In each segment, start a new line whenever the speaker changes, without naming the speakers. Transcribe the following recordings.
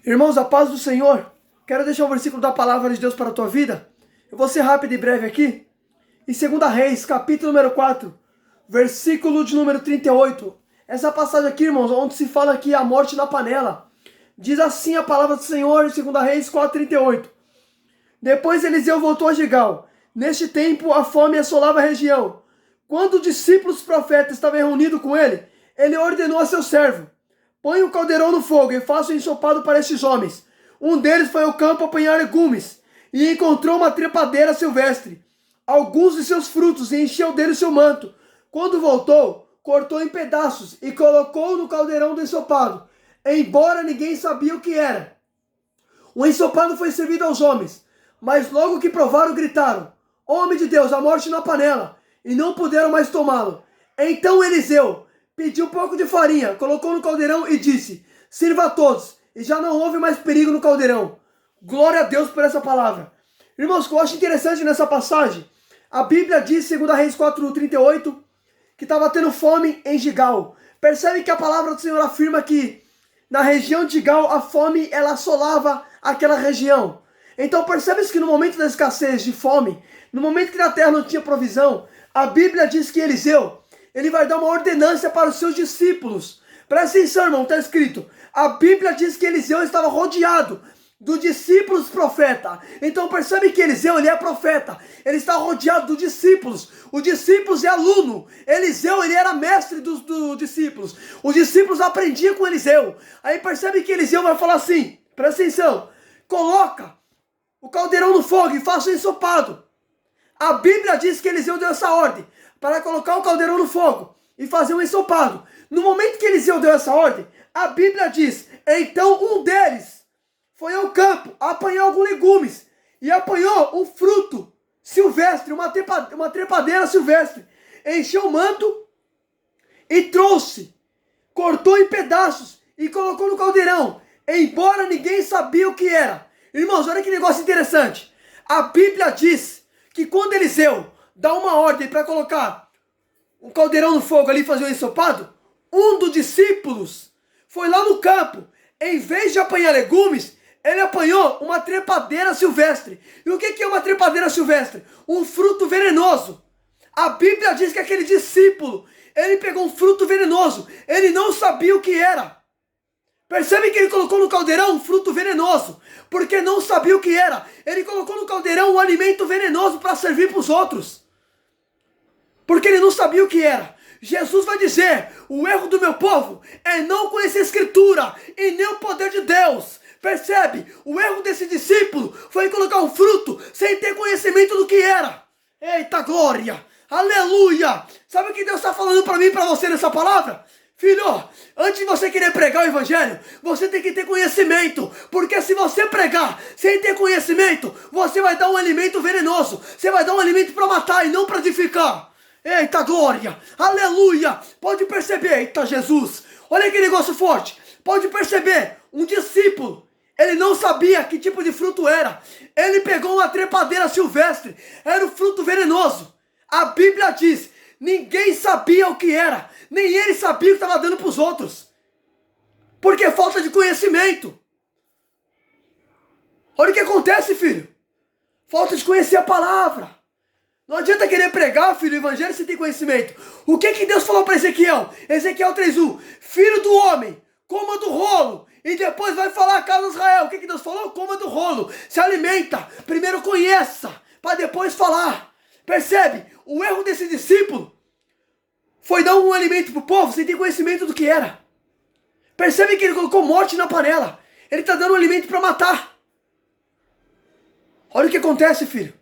Irmãos, a paz do Senhor. Quero deixar um versículo da palavra de Deus para a tua vida. Eu vou ser rápido e breve aqui. Em 2 Reis, capítulo número 4, versículo de número 38. Essa passagem aqui, irmãos, onde se fala aqui a morte na panela. Diz assim a palavra do Senhor em 2 Reis 4:38. Depois Eliseu voltou a Gigal. Neste tempo a fome assolava a região. Quando os discípulos profetas estavam reunidos com ele, ele ordenou a seu servo: põe o caldeirão no fogo e faça um ensopado para estes homens. Um deles foi ao campo apanhar legumes e encontrou uma trepadeira silvestre, alguns de seus frutos, e encheu dele seu manto. Quando voltou, cortou em pedaços e colocou no caldeirão do ensopado, embora ninguém sabia o que era. O ensopado foi servido aos homens, mas logo que provaram, gritaram: homem de Deus, a morte na panela! E não puderam mais tomá-lo. Então Eliseu pediu um pouco de farinha, colocou no caldeirão e disse: sirva a todos. E já não houve mais perigo no caldeirão. Glória a Deus por essa palavra. Irmãos, o que eu acho interessante nessa passagem, a Bíblia diz, 2 Reis 4:38, que estava tendo fome em Gigal. Percebe que a palavra do Senhor afirma que na região de Gigal a fome ela assolava aquela região. Então percebe que no momento da escassez de fome, no momento que na terra não tinha provisão, a Bíblia diz que Eliseu, ele vai dar uma ordenança para os seus discípulos. Presta atenção, irmão, está escrito. A Bíblia diz que Eliseu estava rodeado dos discípulos profeta. Então percebe que Eliseu, ele é profeta. Ele está rodeado dos discípulos. Os discípulos é aluno. Eliseu, ele era mestre dos discípulos. Os discípulos aprendiam com Eliseu. Aí percebe que Eliseu vai falar assim, presta atenção: coloca o caldeirão no fogo e faça o ensopado. A Bíblia diz que Eliseu deu essa ordem para colocar o caldeirão no fogo e fazer um ensopado. No momento que Eliseu deu essa ordem, a Bíblia diz: então um deles foi ao campo, apanhou alguns legumes e apanhou um fruto silvestre, uma trepadeira silvestre, encheu o manto e trouxe, cortou em pedaços e colocou no caldeirão, embora ninguém sabia o que era. Irmãos, olha que negócio interessante. A Bíblia diz que quando Eliseu dá uma ordem para colocar um caldeirão no fogo ali e fazer um ensopado, um dos discípulos foi lá no campo. Em vez de apanhar legumes, ele apanhou uma trepadeira silvestre. E o que é uma trepadeira silvestre? Um fruto venenoso. A Bíblia diz que aquele discípulo, ele pegou um fruto venenoso. Ele não sabia o que era. Percebe que ele colocou no caldeirão um fruto venenoso, porque não sabia o que era. Ele colocou no caldeirão um alimento venenoso para servir para os outros, porque ele não sabia o que era. Jesus vai dizer: o erro do meu povo é não conhecer a Escritura e nem o poder de Deus. Percebe? O erro desse discípulo foi colocar um fruto sem ter conhecimento do que era. Eita glória! Aleluia! Sabe o que Deus está falando para mim e para você nessa palavra? Filho, antes de você querer pregar o evangelho, você tem que ter conhecimento. Porque se você pregar sem ter conhecimento, você vai dar um alimento venenoso. Você vai dar um alimento para matar e não para edificar. Eita glória, aleluia. Pode perceber, eita Jesus, olha que negócio forte. Pode perceber, um discípulo, ele não sabia que tipo de fruto era. Ele pegou uma trepadeira silvestre, era um fruto venenoso. A Bíblia diz: ninguém sabia o que era, nem ele sabia o que estava dando para os outros, porque é falta de conhecimento. Olha o que acontece, filho. Falta de conhecer a palavra. Não adianta querer pregar, filho, o evangelho sem ter conhecimento. O que Deus falou para Ezequiel? Ezequiel 3:1. Filho do homem, coma do rolo, e depois vai falar a casa de Israel. O que Deus falou? Coma do rolo. Se alimenta. Primeiro conheça, para depois falar. Percebe? O erro desse discípulo foi dar um alimento para o povo sem ter conhecimento do que era. Percebe que ele colocou morte na panela. Ele está dando um alimento para matar. Olha o que acontece, filho.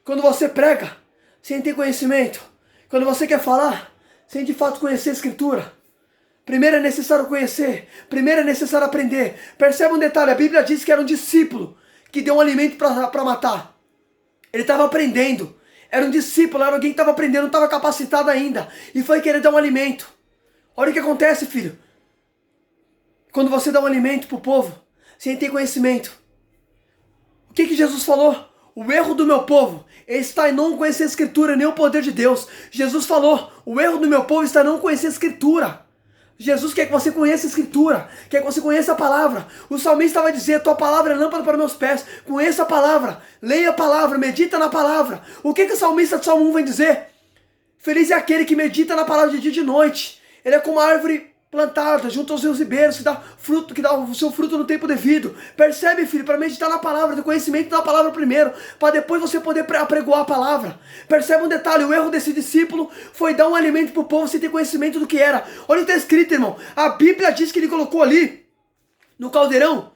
Quando você prega sem ter conhecimento, quando você quer falar sem de fato conhecer a Escritura, primeiro é necessário conhecer, primeiro é necessário aprender. Percebe um detalhe: a Bíblia diz que era um discípulo que deu um alimento para matar. Ele estava aprendendo. Era um discípulo, era alguém que estava aprendendo, não estava capacitado ainda, e foi querer dar um alimento. Olha o que acontece, filho. Quando você dá um alimento para o povo sem ter conhecimento, o que Jesus falou? O erro do meu povo está em não conhecer a Escritura, nem o poder de Deus. Jesus falou: o erro do meu povo está em não conhecer a Escritura. Jesus quer que você conheça a Escritura, quer que você conheça a palavra. O salmista vai dizer, tua palavra é lâmpada para meus pés. Conheça a palavra, leia a palavra, medita na palavra. O que o salmista de Salmo 1 vai dizer? Feliz é aquele que medita na palavra de dia e de noite. Ele é como uma árvore plantada junto aos rios ribeiros, que dá fruto, que dá o seu fruto no tempo devido. Percebe, filho, para meditar na palavra, do conhecimento da palavra primeiro, para depois você poder apregoar a palavra. Percebe um detalhe, o erro desse discípulo foi dar um alimento para o povo sem ter conhecimento do que era. Olha o que está escrito, irmão. A Bíblia diz que ele colocou ali, no caldeirão,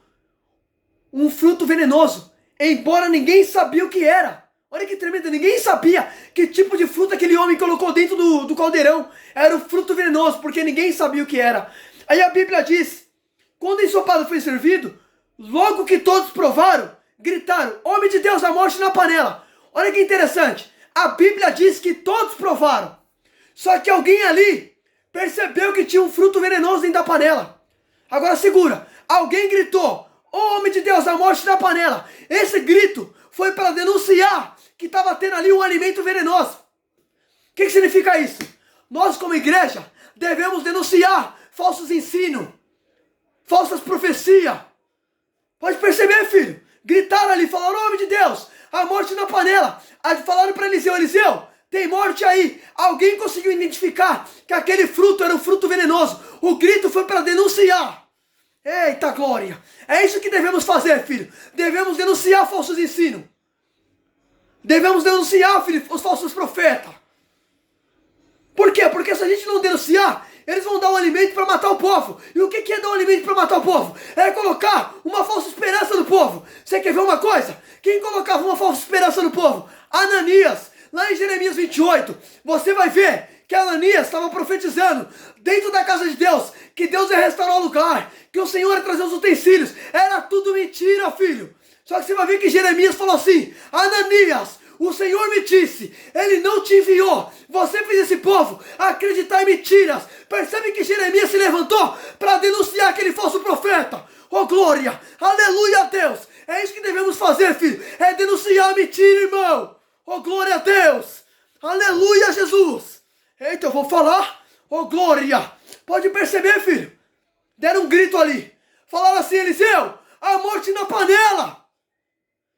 um fruto venenoso, embora ninguém sabia o que era. Olha que tremendo, ninguém sabia que tipo de fruta aquele homem colocou dentro do caldeirão. Era o fruto venenoso, porque ninguém sabia o que era. Aí a Bíblia diz, quando o ensopado foi servido, logo que todos provaram, gritaram, homem de Deus, a morte na panela. Olha que interessante, a Bíblia diz que todos provaram. Só que alguém ali percebeu que tinha um fruto venenoso dentro da panela. Agora segura, alguém gritou, homem de Deus, a morte na panela. Esse grito foi para denunciar que estava tendo ali um alimento venenoso. O que significa isso? Nós como igreja devemos denunciar falsos ensinos, falsas profecias. Pode perceber, filho? Gritaram ali, falaram, homem de Deus, a morte na panela. Aí falaram para Eliseu, Eliseu, tem morte aí. Alguém conseguiu identificar que aquele fruto era um fruto venenoso. O grito foi para denunciar. Eita glória! É isso que devemos fazer, filho. Devemos denunciar falsos ensinos. Devemos denunciar, filho, os falsos profetas. Por quê? Porque se a gente não denunciar, eles vão dar um alimento para matar o povo. E o que é dar um alimento para matar o povo? É colocar uma falsa esperança no povo. Você quer ver uma coisa? Quem colocava uma falsa esperança no povo? Ananias. Lá em Jeremias 28, você vai ver que Ananias estava profetizando dentro da casa de Deus, que Deus ia restaurar o lugar, que o Senhor ia trazer os utensílios. Era tudo mentira, filho. Só que você vai ver que Jeremias falou assim, Ananias, o Senhor me disse, Ele não te enviou. Você fez esse povo acreditar em mentiras. Percebe que Jeremias se levantou para denunciar aquele falso profeta. Oh glória, aleluia a Deus. É isso que devemos fazer, filho. É denunciar a mentira, irmão. Oh glória a Deus. Aleluia, Jesus. Eita, eu vou falar. Oh glória. Pode perceber, filho. Deram um grito ali. Falaram assim, Eliseu, a morte na panela.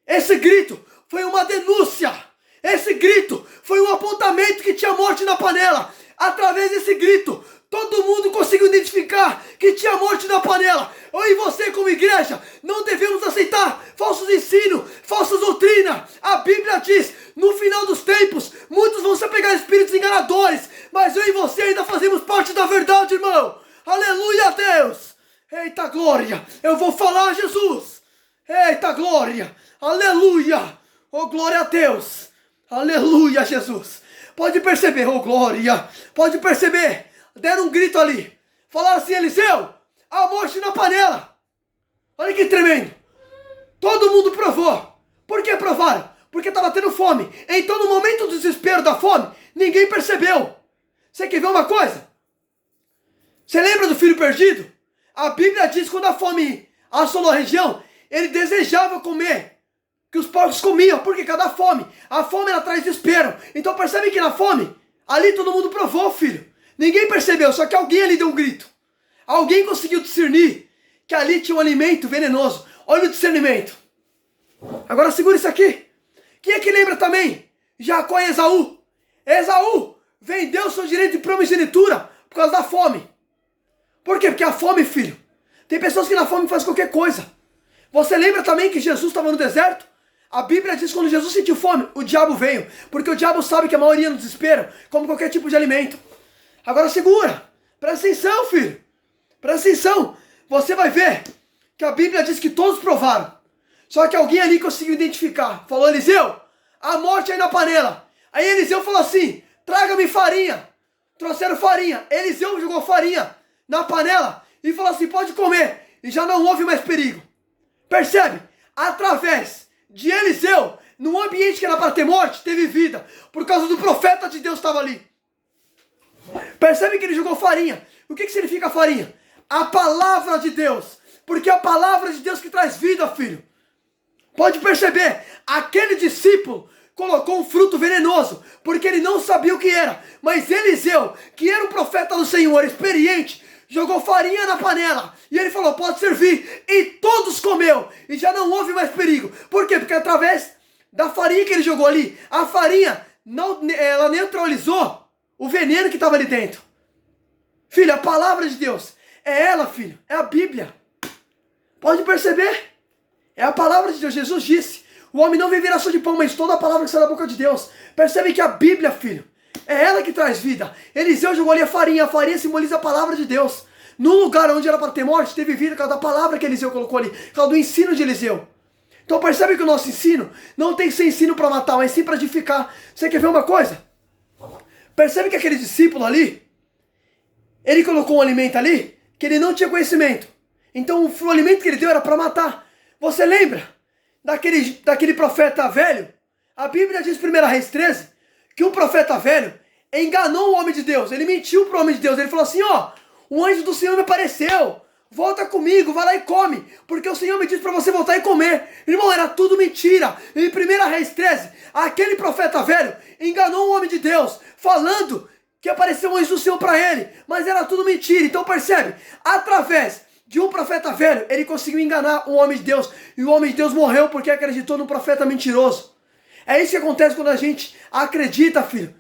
Esse grito foi uma denúncia. Esse grito foi um apontamento que tinha morte na panela. Através desse grito, todo mundo conseguiu identificar que tinha morte na panela. Eu e você como igreja não devemos aceitar falsos ensinos, falsas doutrinas. A Bíblia diz, no final dos tempos, muitos vão se apegar a espíritos enganadores. Mas eu e você ainda fazemos parte da verdade, irmão. Aleluia a Deus. Eita glória, eu vou falar, Jesus. Eita glória, aleluia. Oh glória a Deus. Aleluia, Jesus. Pode perceber, oh glória. Pode perceber. Deram um grito ali. Falaram assim, Eliseu, a morte na panela. Olha que tremendo. Todo mundo provou. Por que provaram? Porque estava tendo fome. Então no momento do desespero da fome, ninguém percebeu. Você quer ver uma coisa? Você lembra do filho perdido? A Bíblia diz que quando a fome assolou a região, ele desejava comer que os porcos comiam, porque cada fome, a fome ela traz desespero. Então percebe que na fome, ali todo mundo provou, filho. Ninguém percebeu, só que alguém ali deu um grito. Alguém conseguiu discernir que ali tinha um alimento venenoso. Olha o discernimento. Agora segura isso aqui. Quem é que lembra também? Jacó e Esaú. Esaú vendeu seu direito de primogenitura por causa da fome. Por quê? Porque a fome, filho. Tem pessoas que na fome fazem qualquer coisa. Você lembra também que Jesus estava no deserto? A Bíblia diz que quando Jesus sentiu fome, o diabo veio. Porque o diabo sabe que a maioria no desespero come qualquer tipo de alimento. Agora segura. Presta atenção, filho. Presta atenção. Você vai ver que a Bíblia diz que todos provaram. Só que alguém ali conseguiu identificar. Falou, Eliseu, a morte aí na panela. Aí Eliseu falou assim, traga-me farinha. Trouxeram farinha. Eliseu jogou farinha na panela e falou assim, pode comer. E já não houve mais perigo. Percebe? Através de Eliseu, num ambiente que era para ter morte, teve vida. Por causa do profeta de Deus que estava ali. Percebe que ele jogou farinha. O que significa farinha? A palavra de Deus. Porque é a palavra de Deus que traz vida, filho. Pode perceber, aquele discípulo colocou um fruto venenoso, porque ele não sabia o que era. Mas Eliseu, que era um profeta do Senhor, experiente, jogou farinha na panela. E ele falou, pode servir. E todos comeu. E já não houve mais perigo. Por quê? Porque através da farinha que ele jogou ali, a farinha, ela neutralizou o veneno que estava ali dentro. Filho, a palavra de Deus é ela, filho. É a Bíblia. Pode perceber? É a palavra de Deus. Jesus disse, o homem não viverá só de pão, mas toda a palavra que sai da boca de Deus. Percebe que a Bíblia, filho, é ela que traz vida. Eliseu jogou ali a farinha simboliza a palavra de Deus. No lugar onde era para ter morte, teve vida por causa da palavra que Eliseu colocou ali, por causa do ensino de Eliseu. Então percebe que o nosso ensino não tem que ser ensino para matar, mas sim para edificar. Você quer ver uma coisa? Percebe que aquele discípulo ali, ele colocou um alimento ali que ele não tinha conhecimento. Então o alimento que ele deu era para matar. Você lembra daquele profeta velho? A Bíblia diz em 1 Reis 13 que um profeta velho enganou o homem de Deus. Ele mentiu para o homem de Deus. Ele falou assim, ó, o anjo do Senhor me apareceu. Volta comigo, vai lá e come, porque o Senhor me disse para você voltar e comer. Irmão, era tudo mentira. Em 1 Reis 13, aquele profeta velho enganou um homem de Deus, falando que apareceu um anjo do Senhor para ele, mas era tudo mentira. Então percebe, através de um profeta velho, ele conseguiu enganar um homem de Deus, e o homem de Deus morreu porque acreditou num profeta mentiroso. É isso que acontece quando a gente acredita, filho,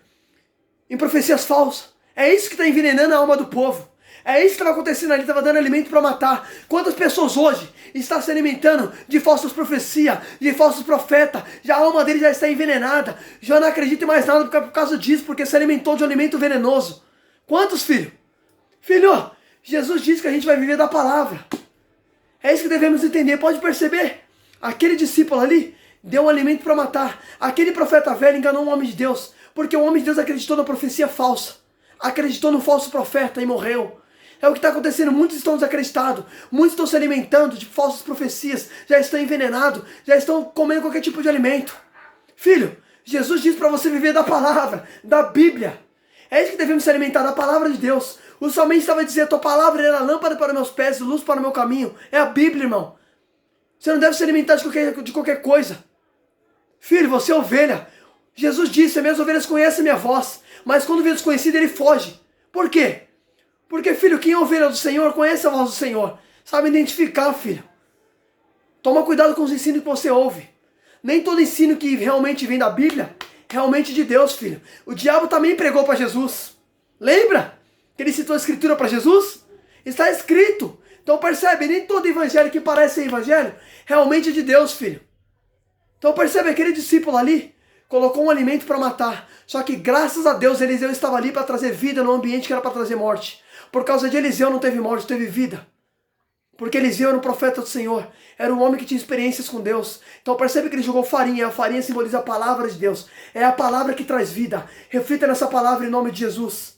em profecias falsas. É isso que está envenenando a alma do povo. É isso que estava acontecendo ali, estava dando alimento para matar. Quantas pessoas hoje estão se alimentando de falsas profecias, de falsos profetas, já a alma dele já está envenenada, já não acredita em mais nada por causa disso, porque se alimentou de um alimento venenoso. Quantos, filho? Filho, Jesus disse que a gente vai viver da palavra. É isso que devemos entender, pode perceber? Aquele discípulo ali deu um alimento para matar. Aquele profeta velho enganou um homem de Deus, porque o homem de Deus acreditou na profecia falsa, acreditou no falso profeta e morreu. É o que está acontecendo, muitos estão desacreditados, muitos estão se alimentando de falsas profecias, já estão envenenados, já estão comendo qualquer tipo de alimento. Filho, Jesus diz para você viver da palavra, da Bíblia. É isso que devemos se alimentar, da palavra de Deus. O salmista vai dizer, tua palavra é a lâmpada para meus pés, luz para o meu caminho. É a Bíblia, irmão. Você não deve se alimentar de qualquer coisa. Filho, você é ovelha. Jesus disse, minhas ovelhas conhecem a minha voz, mas quando vê desconhecido ele foge. Por quê? Porque, filho, quem é ovelha do Senhor conhece a voz do Senhor. Sabe identificar, filho. Toma cuidado com os ensinos que você ouve. Nem todo ensino que realmente vem da Bíblia, realmente de Deus, filho. O diabo também pregou para Jesus. Lembra que ele citou a escritura para Jesus? Está escrito. Então percebe, nem todo evangelho que parece ser evangelho, realmente é de Deus, filho. Então percebe, aquele discípulo ali colocou um alimento para matar. Só que graças a Deus Eliseu estava ali para trazer vida no ambiente que era para trazer morte. Por causa de Eliseu não teve morte, teve vida. Porque Eliseu era um profeta do Senhor. Era um homem que tinha experiências com Deus. Então percebe que ele jogou farinha. A farinha simboliza a palavra de Deus. É a palavra que traz vida. Reflita nessa palavra em nome de Jesus.